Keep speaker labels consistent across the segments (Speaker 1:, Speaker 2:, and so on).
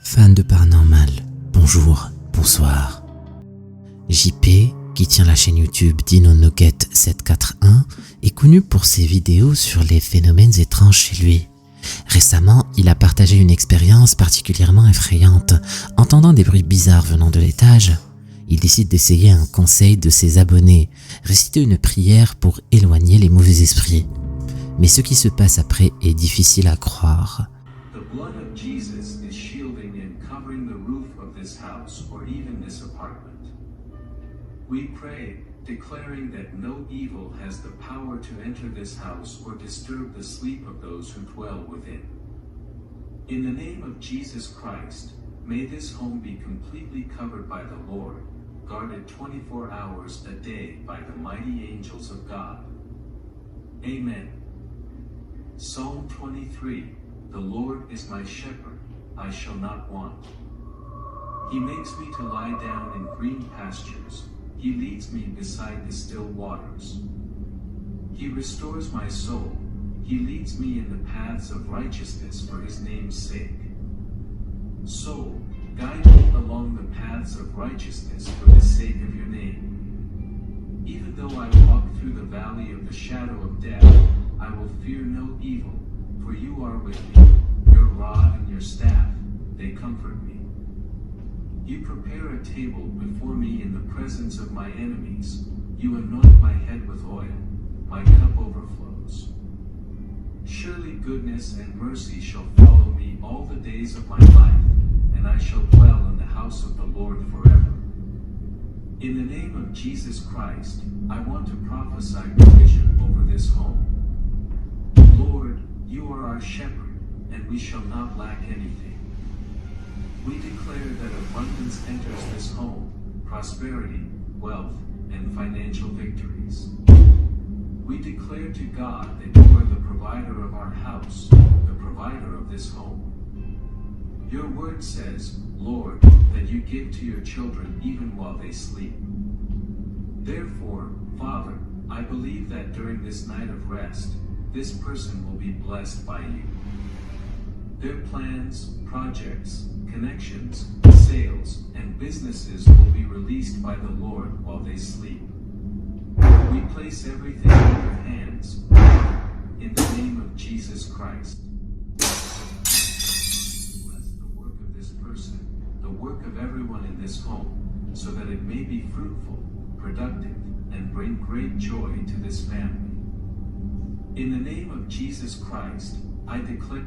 Speaker 1: Fan de paranormal, bonjour, bonsoir. JP, qui tient la chaîne YouTube Dino Nugget 741, est connu pour ses vidéos sur les phénomènes étranges chez lui. Récemment, il a partagé une expérience particulièrement effrayante. Entendant des bruits bizarres venant de l'étage, il décide d'essayer un conseil de ses abonnés, réciter une prière pour éloigner les mauvais esprits. Mais ce qui se passe après est difficile à croire.
Speaker 2: The blood of Jesus is shielding and covering the roof of this house or even this apartment. We pray, declaring that no evil has the power to enter this house or disturb the sleep of those who dwell within. In the name of Jesus Christ, may this home be completely covered by the Lord, guarded 24 hours a day by the mighty angels of God. Amen. Psalm 23. The Lord is my shepherd, I shall not want. He makes me to lie down in green pastures. He leads me beside the still waters. He restores my soul. He leads me in the paths of righteousness for his name's sake. Soul, guide me along the paths of righteousness for the sake of your name. Even though I walk through the valley of the shadow of death, I will fear no evil, for you are with me. Your rod and your staff, they comfort me. You prepare a table before me in the presence of my enemies. You anoint my head with oil. My cup overflows. Surely goodness and mercy shall follow me all the days of my life, and I shall dwell in the house of the Lord forever. In the name of Jesus Christ, I want to prophesy provision over this home. Lord, you are our shepherd, and we shall not lack anything. We declare that abundance enters this home, prosperity, wealth, and financial victories. We declare to God that you are the provider of our house, the provider of this home. Your word says, Lord, that you give to your children even while they sleep. Therefore, Father, I believe that during this night of rest, this person will be blessed by you. Their plans, projects, connections, sales, and businesses will be released by the Lord while they sleep. We place everything in your hands, in the name of Jesus Christ. Bless the work of this person, the work of everyone in this home, so that it may be fruitful, productive, and bring great joy to this family. In the name of Jesus Christ, I declare.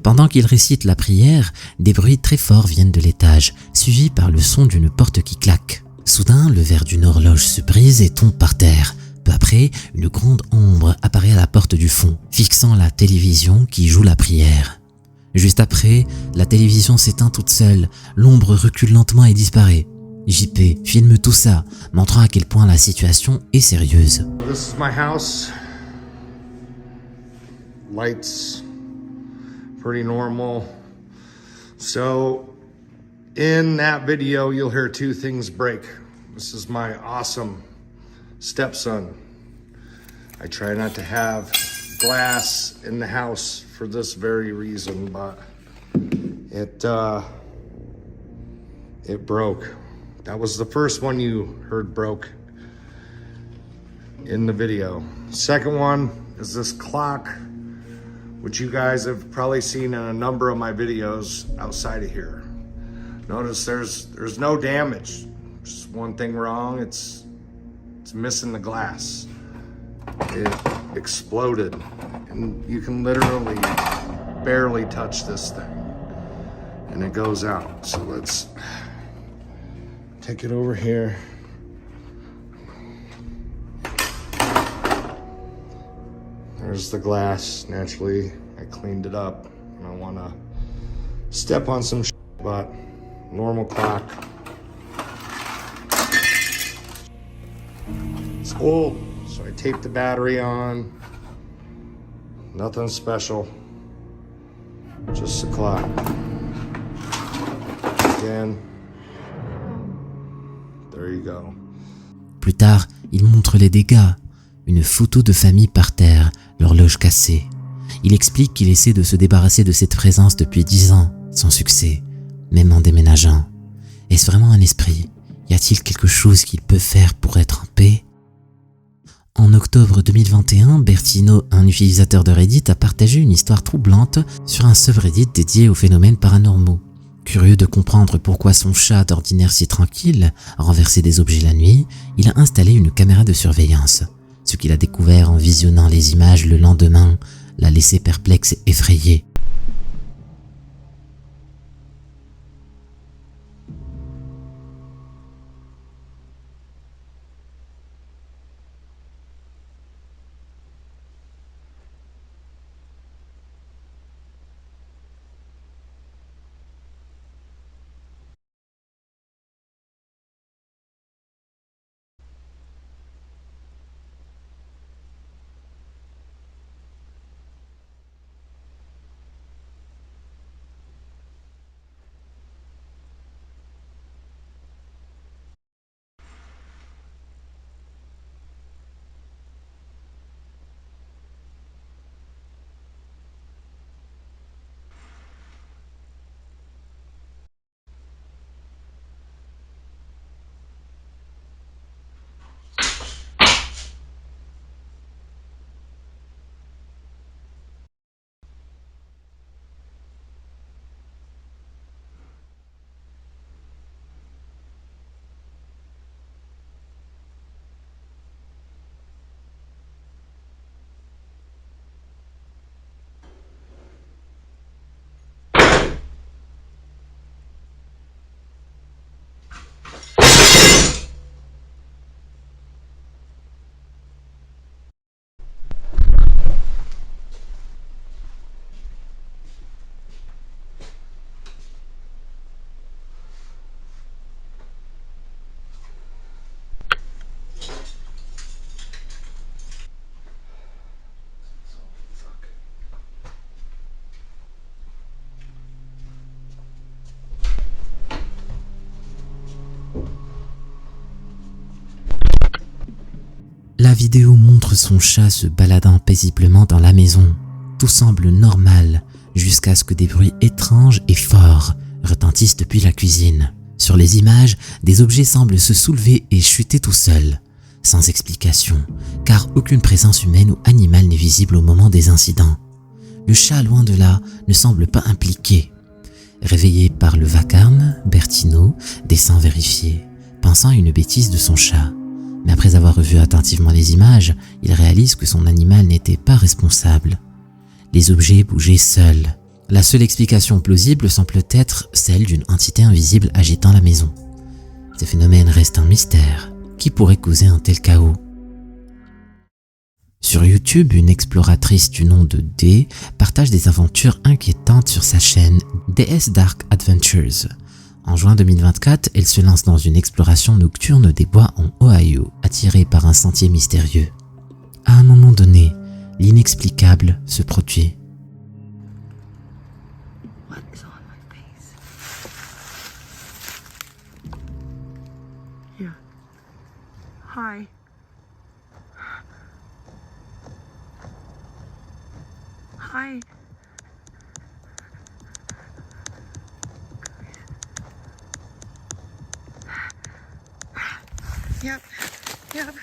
Speaker 1: Pendant qu'il récite la prière, des bruits très forts viennent de l'étage, suivis par le son d'une porte qui claque. Soudain, le verre d'une horloge se brise et tombe par terre. Peu après, une grande ombre apparaît à la porte du fond, fixant la télévision qui joue la prière. Juste après, la télévision s'éteint toute seule, l'ombre recule lentement et disparaît. JP filme tout ça, montrant à quel point la situation est sérieuse.
Speaker 3: This is my house. Lights, pretty normal. So, in that video, you'll hear two things break. This is my awesome stepson. I try not to have glass in the house for this very reason, but it broke. That was the first one you heard broke in the video. Second one is this clock, which you guys have probably seen in a number of my videos outside of here. Notice there's no damage. Just one thing wrong, it's missing the glass. It exploded, and you can literally barely touch this thing, and it goes out. So let's take it over here. There's the glass. Naturally, I cleaned it up. I don't want to step on some shit, but normal clock. It's old, so I taped the battery on. Nothing special, just the clock. Again, there you go.
Speaker 1: Plus tard, il montre les dégâts. Une photo de famille par terre, l'horloge cassée. Il explique qu'il essaie de se débarrasser de cette présence depuis 10 ans, sans succès, même en déménageant. Est-ce vraiment un esprit? Y a-t-il quelque chose qu'il peut faire pour être en paix? En octobre 2021, Bertino, un utilisateur de Reddit, a partagé une histoire troublante sur un subreddit dédié aux phénomènes paranormaux. Curieux de comprendre pourquoi son chat, d'ordinaire si tranquille, renversait des objets la nuit, il a installé une caméra de surveillance. Ce qu'il a découvert en visionnant les images le lendemain l'a laissé perplexe et effrayé. La vidéo montre son chat se baladant paisiblement dans la maison. Tout semble normal jusqu'à ce que des bruits étranges et forts retentissent depuis la cuisine. Sur les images, des objets semblent se soulever et chuter tout seuls, sans explication, car aucune présence humaine ou animale n'est visible au moment des incidents. Le chat, loin de là, ne semble pas impliqué. Réveillé par le vacarme, Bertino descend vérifier, pensant à une bêtise de son chat. Mais après avoir revu attentivement les images, il réalise que son animal n'était pas responsable. Les objets bougeaient seuls. La seule explication plausible semble être celle d'une entité invisible agitant la maison. Ce phénomène reste un mystère. Qui pourrait causer un tel chaos? Sur YouTube, une exploratrice du nom de D partage des aventures inquiétantes sur sa chaîne DS Dark Adventures. En juin 2024, elle se lance dans une exploration nocturne des bois en Ohio, attirée par un sentier mystérieux. À un moment donné, l'inexplicable se produit.
Speaker 4: What is on my face? Yeah. Hi. Hi. Yep. Yep.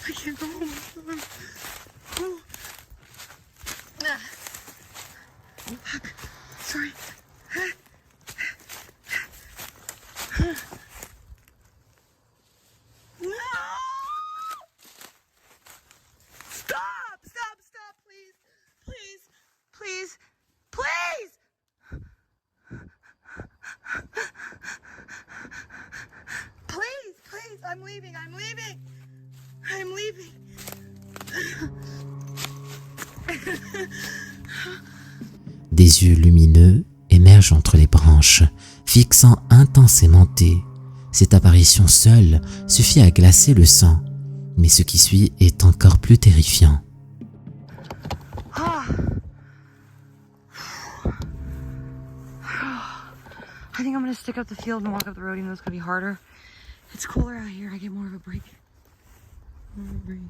Speaker 4: I can't go home. Oh. Ah. Fuck. Sorry. No! Stop! Stop! Stop! Please! Please! Please! Please! Please! Please! I'm leaving! I'm leaving! I'm leaving!
Speaker 1: Des yeux lumineux émergent entre les branches, fixant intensément D. Cette apparition seule suffit à glacer le sang, mais ce qui suit est encore plus terrifiant.
Speaker 4: I think I'm gonna stick up the field and walk up the road, even though it's gonna be harder. It's cooler out here. I get more of a break. More of a breeze.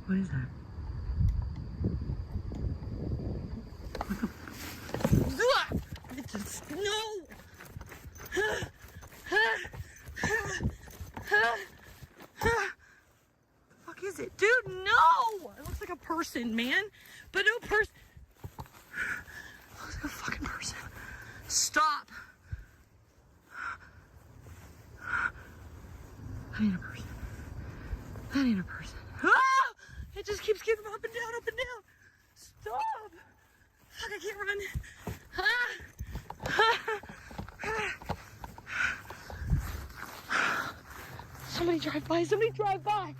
Speaker 4: What is that? What the? No! Fuck is it? Dude, no! It looks like a person, man. But no person. It looks like a fucking person. Stop. That ain't a person. That ain't a person. Ah! It just keeps getting up and down, up and down. Stop. Fuck, I can't run. Somebody drive by. Somebody drive by.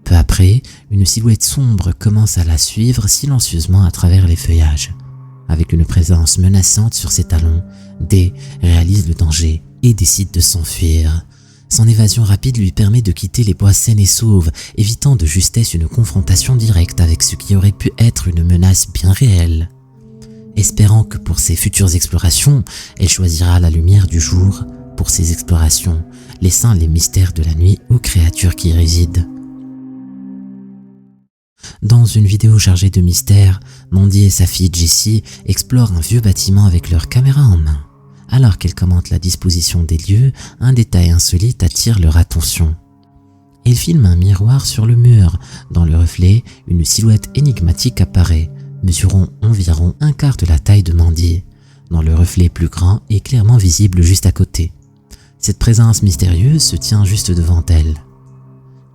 Speaker 1: Peu après, une silhouette sombre commence à la suivre silencieusement à travers les feuillages. Avec une présence menaçante sur ses talons, Day réalise le danger et décide de s'enfuir. Son évasion rapide lui permet de quitter les bois sains et sauves, évitant de justesse une confrontation directe avec ce qui aurait pu être une menace bien réelle. Espérant que pour ses futures explorations, elle choisira la lumière du jour pour ses explorations, laissant les mystères de la nuit aux créatures qui y résident. Dans une vidéo chargée de mystères, Mandy et sa fille Jessie explorent un vieux bâtiment avec leur caméra en main. Alors qu'elles commentent la disposition des lieux, un détail insolite attire leur attention. Ils filment un miroir sur le mur. Dans le reflet, une silhouette énigmatique apparaît, mesurant environ un quart de la taille de Mandy. Dans le reflet plus grand et clairement visible juste à côté. Cette présence mystérieuse se tient juste devant elle.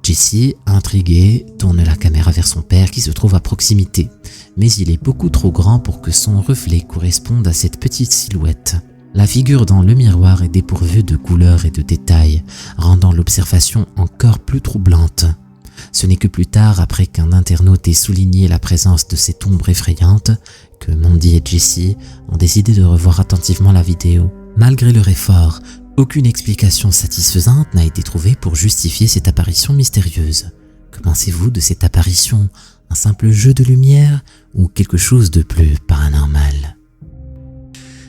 Speaker 1: Jessie, intriguée, tourne la caméra vers son père qui se trouve à proximité, mais il est beaucoup trop grand pour que son reflet corresponde à cette petite silhouette. La figure dans le miroir est dépourvue de couleurs et de détails, rendant l'observation encore plus troublante. Ce n'est que plus tard, après qu'un internaute ait souligné la présence de cette ombre effrayante, que Mandy et Jessie ont décidé de revoir attentivement la vidéo. Malgré leur effort, aucune explication satisfaisante n'a été trouvée pour justifier cette apparition mystérieuse. Que pensez-vous de cette apparition? Un simple jeu de lumière ou quelque chose de plus paranormal?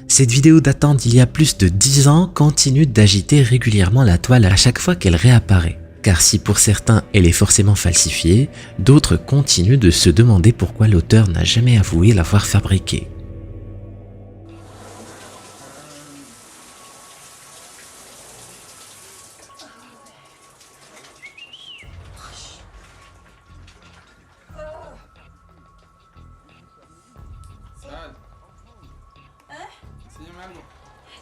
Speaker 1: Cette vidéo datant d'il y a plus de 10 ans continue d'agiter régulièrement la toile à chaque fois qu'elle réapparaît. Car si pour certains elle est forcément falsifiée, d'autres continuent de se demander pourquoi l'auteur n'a jamais avoué l'avoir fabriquée.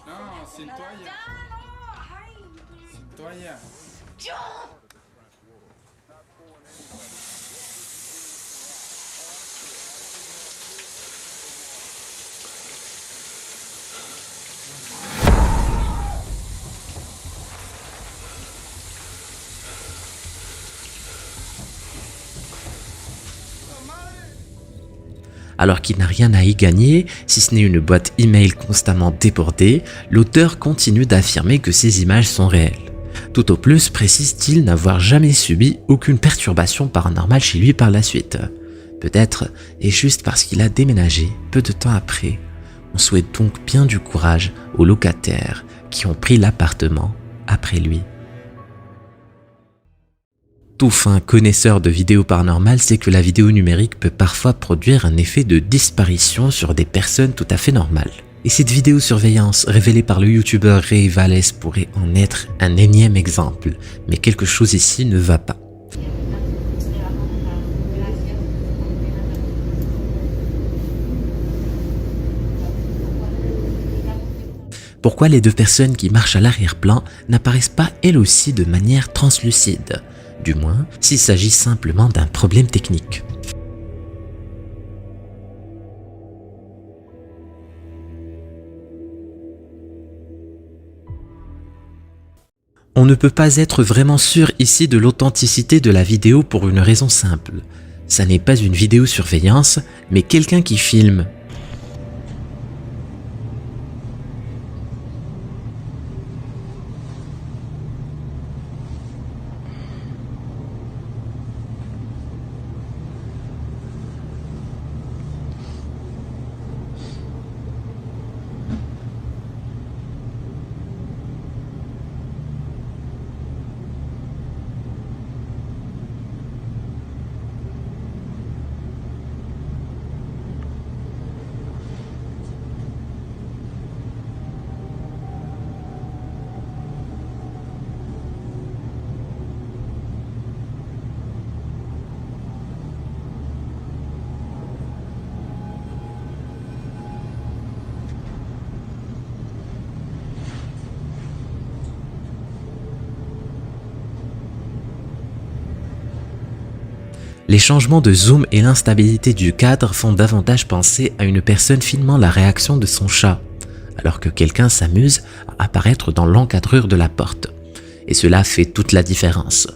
Speaker 5: No, sin toalla. Sin toalla.
Speaker 1: Alors qu'il n'a rien à y gagner, si ce n'est une boîte email constamment débordée, l'auteur continue d'affirmer que ces images sont réelles. Tout au plus précise-t-il n'avoir jamais subi aucune perturbation paranormale chez lui par la suite. Peut-être est juste parce qu'il a déménagé peu de temps après. On souhaite donc bien du courage aux locataires qui ont pris l'appartement après lui. Tout fin connaisseur de vidéos paranormales sait que la vidéo numérique peut parfois produire un effet de disparition sur des personnes tout à fait normales. Et cette vidéosurveillance révélée par le youtubeur Ray Valles pourrait en être un énième exemple, mais quelque chose ici ne va pas. Pourquoi les deux personnes qui marchent à l'arrière-plan n'apparaissent pas elles aussi de manière translucide ? Du moins, s'il s'agit simplement d'un problème technique. On ne peut pas être vraiment sûr ici de l'authenticité de la vidéo pour une raison simple. Ça n'est pas une vidéosurveillance, mais quelqu'un qui filme. Les changements de zoom et l'instabilité du cadre font davantage penser à une personne filmant la réaction de son chat, alors que quelqu'un s'amuse à apparaître dans l'encadrure de la porte. Et cela fait toute la différence.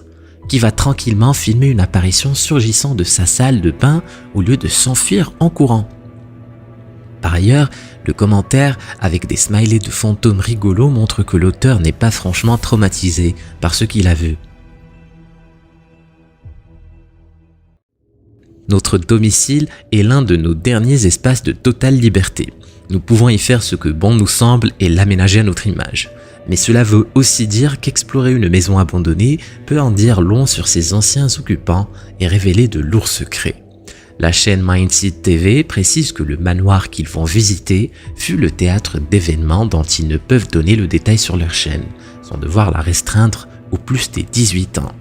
Speaker 1: Qui va tranquillement filmer une apparition surgissant de sa salle de bain au lieu de s'enfuir en courant? Par ailleurs, le commentaire avec des smileys de fantômes rigolos montre que l'auteur n'est pas franchement traumatisé par ce qu'il a vu. Notre domicile est l'un de nos derniers espaces de totale liberté. Nous pouvons y faire ce que bon nous semble et l'aménager à notre image. Mais cela veut aussi dire qu'explorer une maison abandonnée peut en dire long sur ses anciens occupants et révéler de lourds secrets. La chaîne Mindseed TV précise que le manoir qu'ils vont visiter fut le théâtre d'événements dont ils ne peuvent donner le détail sur leur chaîne, sans devoir la restreindre au plus des 18 ans.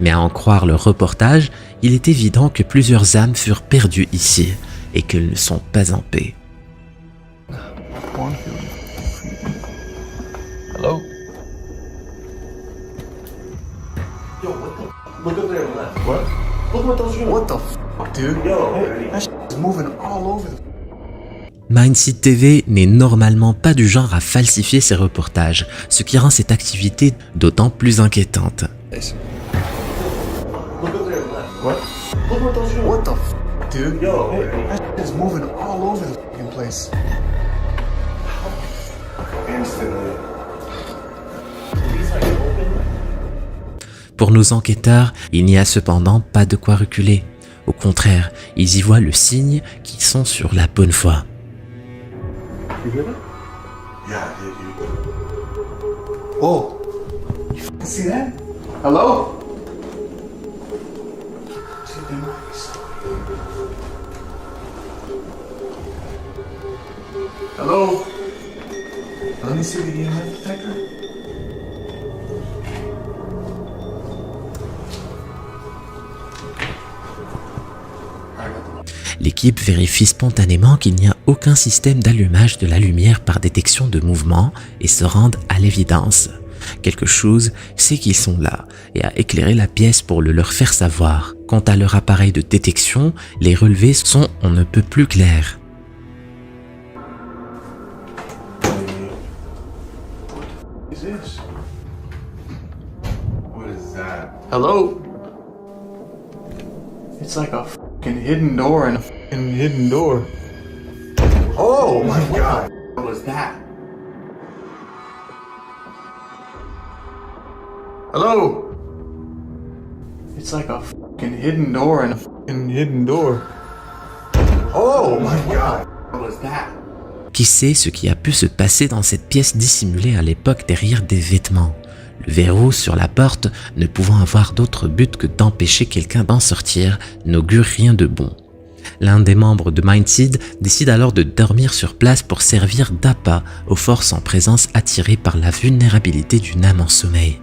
Speaker 1: Mais à en croire leur reportage, il est évident que plusieurs âmes furent perdues ici et qu'elles ne sont pas en paix.
Speaker 6: Hello?
Speaker 7: Yo, look up there on the left.
Speaker 6: What?
Speaker 7: Look what those are.
Speaker 6: What the fuck, dude?
Speaker 7: Yo,
Speaker 6: That shit is moving all over the...
Speaker 1: Mindseed TV n'est normalement pas du genre à falsifier ses reportages, ce qui rend cette activité d'autant plus inquiétante.
Speaker 7: look up there on the left.
Speaker 6: What?
Speaker 7: Look what those are.
Speaker 6: What the fuck, dude?
Speaker 7: Yo,
Speaker 6: That shit is moving all over the fucking place.
Speaker 7: instantly. He's like open.
Speaker 1: Pour nos enquêteurs, il n'y a cependant pas de quoi reculer. Au contraire, ils y voient le signe qu'ils sont sur la bonne voie.
Speaker 7: You hear that?
Speaker 6: Yeah, I did, dude. Whoa. You fucking see that? Hello? Hello? Let me see the EMF detector.
Speaker 1: L'équipe vérifie spontanément qu'il n'y a aucun système d'allumage de la lumière par détection de mouvement et se rendent à l'évidence. Quelque chose sait qu'ils sont là et a éclairé la pièce pour le leur faire savoir. Quant à leur appareil de détection, les relevés sont on ne peut plus clairs.
Speaker 6: What is this? What is that? Hello? It's like a fucking hidden door and a fucking hidden door. Oh my god! What was that? Hello? It's like a fucking hidden door and a fucking hidden door. Oh my god! What was that?
Speaker 1: Qui sait ce qui a pu se passer dans cette pièce dissimulée à l'époque derrière des vêtements? Le verrou sur la porte, ne pouvant avoir d'autre but que d'empêcher quelqu'un d'en sortir, n'augure rien de bon. L'un des membres de Mindseed décide alors de dormir sur place pour servir d'appât aux forces en présence attirées par la vulnérabilité d'une âme en sommeil.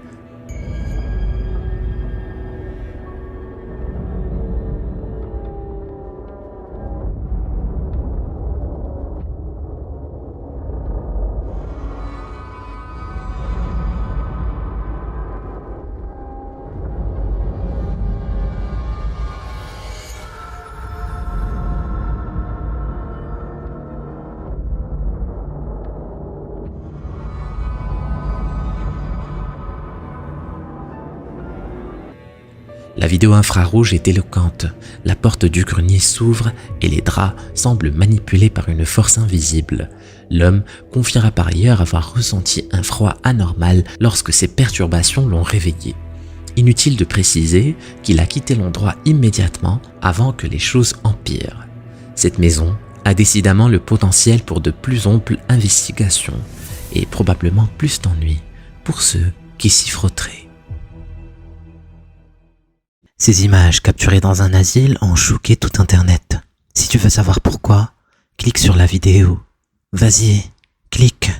Speaker 1: La vidéo infrarouge est éloquente, la porte du grenier s'ouvre et les draps semblent manipulés par une force invisible. L'homme confiera par ailleurs avoir ressenti un froid anormal lorsque ces perturbations l'ont réveillé. Inutile de préciser qu'il a quitté l'endroit immédiatement avant que les choses empirent. Cette maison a décidément le potentiel pour de plus amples investigations et probablement plus d'ennuis pour ceux qui s'y frotteraient. Ces images capturées dans un asile ont choqué tout Internet. Si tu veux savoir pourquoi, clique sur la vidéo. Vas-y, clique.